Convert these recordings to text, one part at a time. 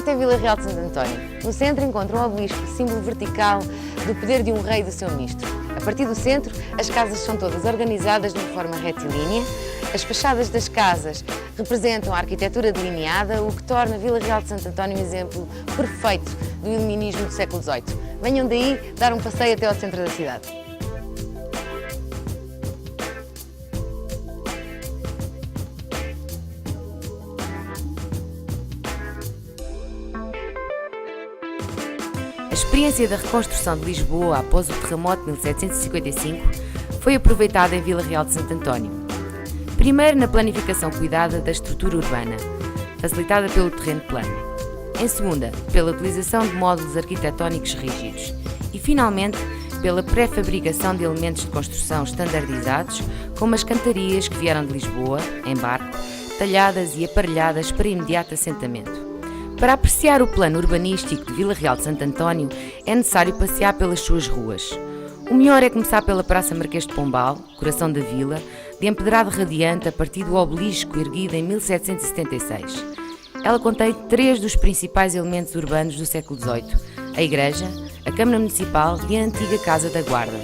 Esta é a Vila Real de Santo António. No centro encontra um obelisco, símbolo vertical do poder de um rei e do seu ministro. A partir do centro, as casas são todas organizadas de uma forma retilínea. As fachadas das casas representam a arquitetura delineada, o que torna a Vila Real de Santo António um exemplo perfeito do iluminismo do século XVIII. Venham daí dar um passeio até ao centro da cidade. A experiência da reconstrução de Lisboa após o terremoto de 1755 foi aproveitada em Vila Real de Santo António. Primeiro, na planificação cuidada da estrutura urbana, facilitada pelo terreno plano. Em segunda, pela utilização de módulos arquitetónicos rígidos. E, finalmente, pela pré-fabricação de elementos de construção standardizados, como as cantarias que vieram de Lisboa, em barco, talhadas e aparelhadas para imediato assentamento. Para apreciar o plano urbanístico de Vila Real de Santo António, é necessário passear pelas suas ruas. O melhor é começar pela Praça Marquês de Pombal, coração da vila, de empedrado radiante a partir do obelisco erguido em 1776. Ela contém 3 dos principais elementos urbanos do século XVIII, a Igreja, a Câmara Municipal e a antiga Casa da Guarda.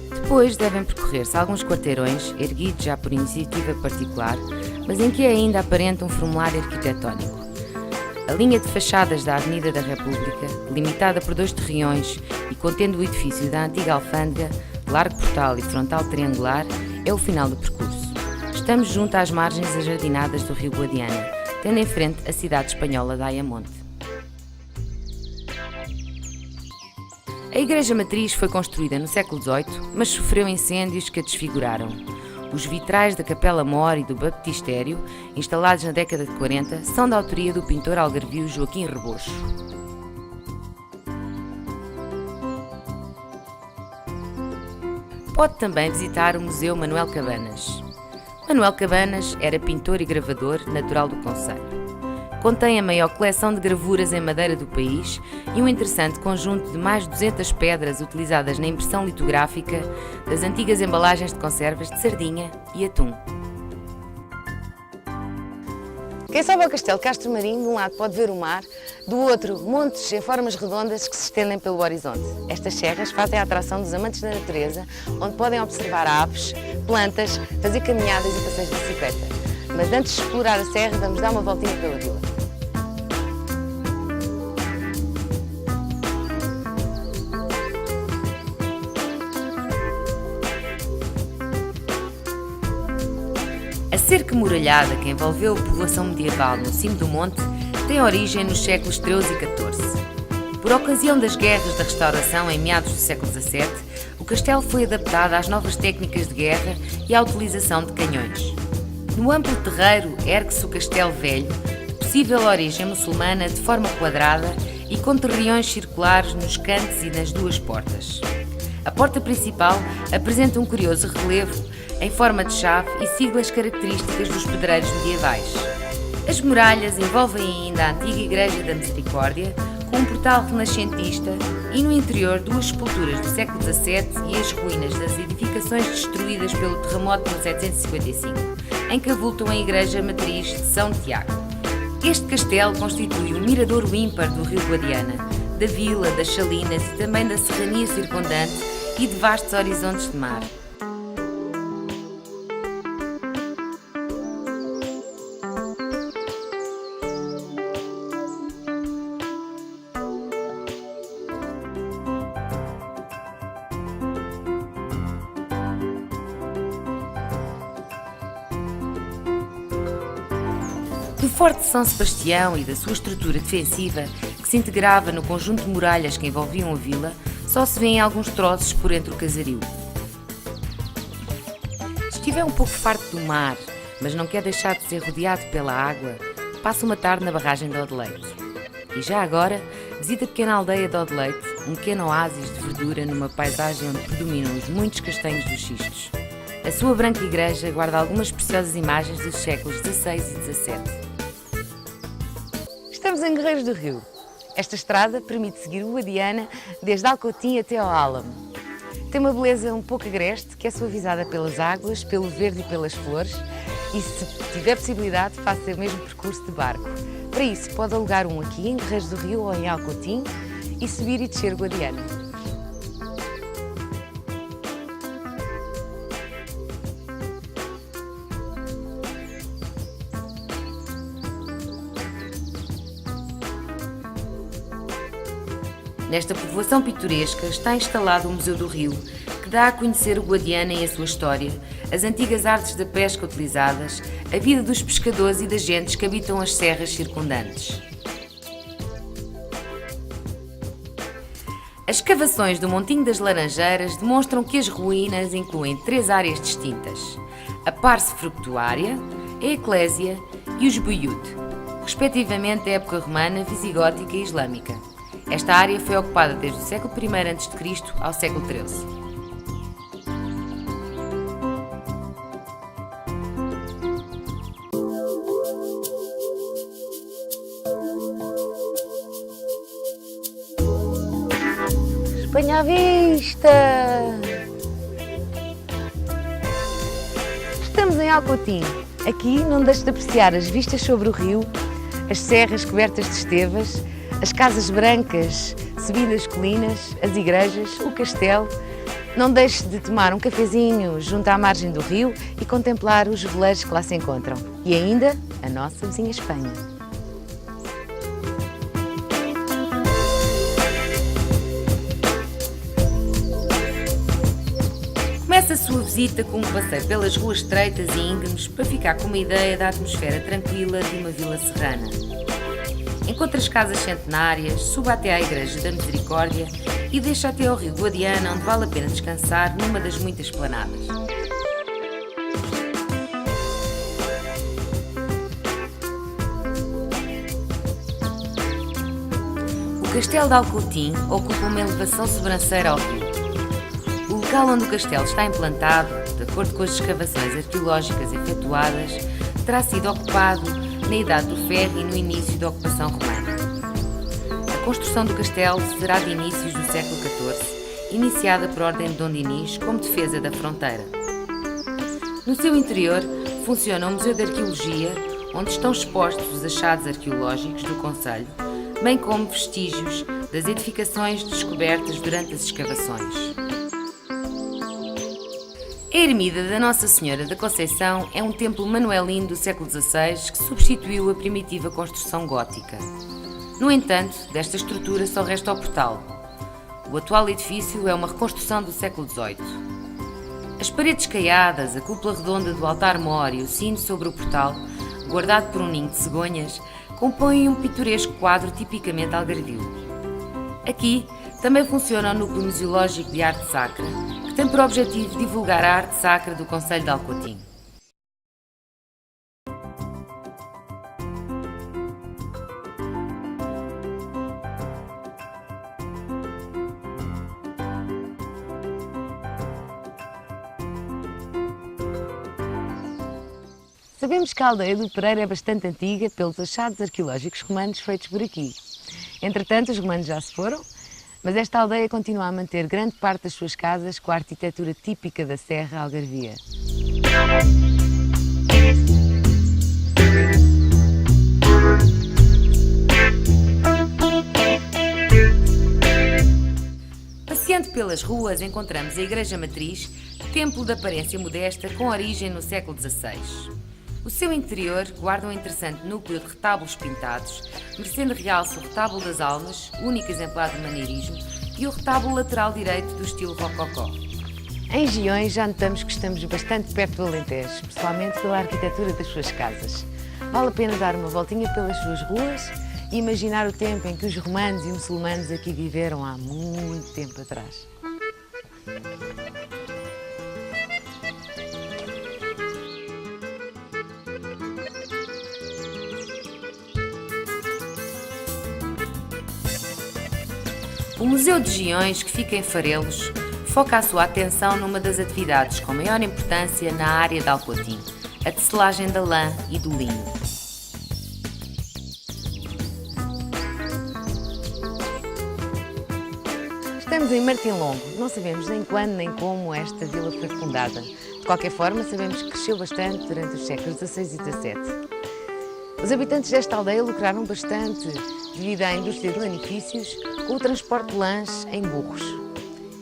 Depois devem percorrer-se alguns quarteirões, erguidos já por iniciativa particular, mas em que ainda aparenta um formulário arquitetónico. A linha de fachadas da Avenida da República, limitada por 2 torreões e contendo o edifício da antiga alfândega, largo portal e frontal triangular, é o final do percurso. Estamos junto às margens ajardinadas do rio Guadiana, tendo em frente a cidade espanhola de Ayamonte. A Igreja Matriz foi construída no século XVIII, mas sofreu incêndios que a desfiguraram. Os vitrais da Capela Mor e do Baptistério, instalados na década de 40, são da autoria do pintor algarvio Joaquim Rebocho. Pode também visitar o Museu Manuel Cabanas. Manuel Cabanas era pintor e gravador natural do concelho. Contém a maior coleção de gravuras em madeira do país e um interessante conjunto de mais de 200 pedras utilizadas na impressão litográfica das antigas embalagens de conservas de sardinha e atum. Quem sobe ao Castelo Castro Marinho, de um lado pode ver o mar, do outro montes em formas redondas que se estendem pelo horizonte. Estas serras fazem a atração dos amantes da natureza, onde podem observar aves, plantas, fazer caminhadas e passeios de bicicleta. Mas antes de explorar a serra, vamos dar uma voltinha pela vila. A cerca muralhada que envolveu a população medieval no cimo do monte tem origem nos séculos XIII e XIV. Por ocasião das guerras da restauração em meados do século XVII, o castelo foi adaptado às novas técnicas de guerra e à utilização de canhões. No amplo terreiro ergue-se o Castelo Velho, de possível origem muçulmana, de forma quadrada e com torreões circulares nos cantos e nas 2 portas. A porta principal apresenta um curioso relevo em forma de chave e siglas características dos pedreiros medievais. As muralhas envolvem ainda a antiga Igreja da Misericórdia, com um portal renascentista e no interior 2 esculturas do século XVII e as ruínas das edificações destruídas pelo terremoto de 1755, em que avultam a Igreja Matriz de São Tiago. Este castelo constitui um miradouro ímpar do rio Guadiana, da vila, das salinas e também da serrania circundante e de vastos horizontes de mar. Do Forte de São Sebastião e da sua estrutura defensiva, que se integrava no conjunto de muralhas que envolviam a vila, só se vêem alguns troços por entre o casario. Se estiver um pouco farto do mar, mas não quer deixar de ser rodeado pela água, passa uma tarde na barragem de Odeleite. E já agora, visita a pequena aldeia de Odeleite, um pequeno oásis de verdura numa paisagem onde predominam os muitos castanhos dos xistos. A sua branca igreja guarda algumas preciosas imagens dos séculos XVI e XVII. Estamos em Guerreiros do Rio. Esta estrada permite seguir o Guadiana desde Alcotim até ao Álamo. Tem uma beleza um pouco agreste, que é suavizada pelas águas, pelo verde e pelas flores, e se tiver possibilidade, faça o mesmo percurso de barco. Para isso, pode alugar um aqui em Guerreiros do Rio ou em Alcotim e subir e descer Guadiana. Nesta povoação pitoresca está instalado o Museu do Rio, que dá a conhecer o Guadiana e a sua história, as antigas artes da pesca utilizadas, a vida dos pescadores e das gentes que habitam as serras circundantes. As escavações do Montinho das Laranjeiras demonstram que as ruínas incluem 3 áreas distintas: a Parse Fructuária, a Eclésia e os Buyut, respectivamente da época romana, visigótica e islâmica. Esta área foi ocupada desde o século I a.C. ao século XIII. Espanha à vista! Estamos em Alcotim. Aqui não deixe de apreciar as vistas sobre o rio, as serras cobertas de estevas, as casas brancas subindo as colinas, as igrejas, o castelo. Não deixe de tomar um cafezinho junto à margem do rio e contemplar os veleiros que lá se encontram. E ainda a nossa vizinha Espanha. Comece a sua visita com um passeio pelas ruas estreitas e íngremes para ficar com uma ideia da atmosfera tranquila de uma vila serrana. Encontre as casas centenárias, suba até à Igreja da Misericórdia e deixe até ao rio Guadiana, onde vale a pena descansar numa das muitas esplanadas. O Castelo de Alcotim ocupa uma elevação sobranceira ao rio. O local onde o castelo está implantado, de acordo com as escavações arqueológicas efetuadas, terá sido ocupado na Idade do Ferro e no início da ocupação romana. A construção do castelo será de inícios do século XIV, iniciada por ordem de Dom Dinis como defesa da fronteira. No seu interior funciona um museu de arqueologia, onde estão expostos os achados arqueológicos do concelho, bem como vestígios das edificações descobertas durante as escavações. A ermida da Nossa Senhora da Conceição é um templo manuelino do século XVI que substituiu a primitiva construção gótica. No entanto, desta estrutura só resta o portal. O atual edifício é uma reconstrução do século XVIII. As paredes caiadas, a cúpula redonda do altar-mor e o sino sobre o portal, guardado por um ninho de cegonhas, compõem um pitoresco quadro tipicamente algarvio. Aqui também funciona o Núcleo Museológico de Arte Sacra, que tem por objetivo divulgar a arte sacra do concelho de Alcotim. Sabemos que a aldeia do Pereira é bastante antiga pelos achados arqueológicos romanos feitos por aqui. Entretanto, os romanos já se foram, mas esta aldeia continua a manter grande parte das suas casas com a arquitetura típica da Serra Algarvia. Passeando pelas ruas, encontramos a Igreja Matriz, templo de aparência modesta com origem no século XVI. O seu interior guarda um interessante núcleo de retábulos pintados, merecendo realce o retábulo das Almas, único exemplar de maneirismo, e o retábulo lateral direito do estilo rococó. Em Giões já notamos que estamos bastante perto do Alentejo, especialmente pela arquitetura das suas casas. Vale a pena dar uma voltinha pelas suas ruas e imaginar o tempo em que os romanos e muçulmanos aqui viveram há muito tempo atrás. O Museu de Giões, que fica em Farelos, foca a sua atenção numa das atividades com maior importância na área de Alcotim, a tecelagem da lã e do linho. Estamos em Martim-Longo, não sabemos nem quando nem como esta vila foi fundada. De qualquer forma, sabemos que cresceu bastante durante os séculos XVI e XVII. Os habitantes desta aldeia lucraram bastante devido à indústria de lanifícios com o transporte de lãs em burros.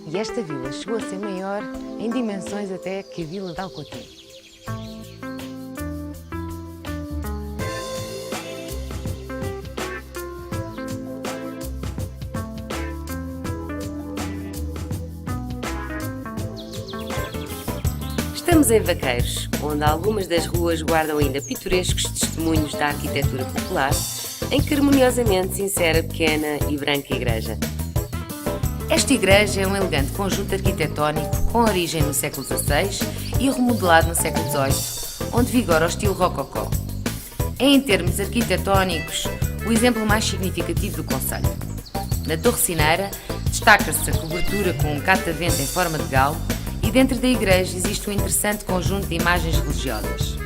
E esta vila chegou a ser maior em dimensões até que a vila de Alcotim. Estamos em Vaqueiros, onde algumas das ruas guardam ainda pitorescos testemunhos da arquitetura popular, em que harmoniosamente se insere a pequena e branca igreja. Esta igreja é um elegante conjunto arquitetónico com origem no século XVI e remodelado no século XVIII, onde vigora o estilo rococó. É, em termos arquitetónicos, o exemplo mais significativo do concelho. Na Torre Cineira, destaca-se a cobertura com um catavento em forma de galo e dentro da igreja existe um interessante conjunto de imagens religiosas.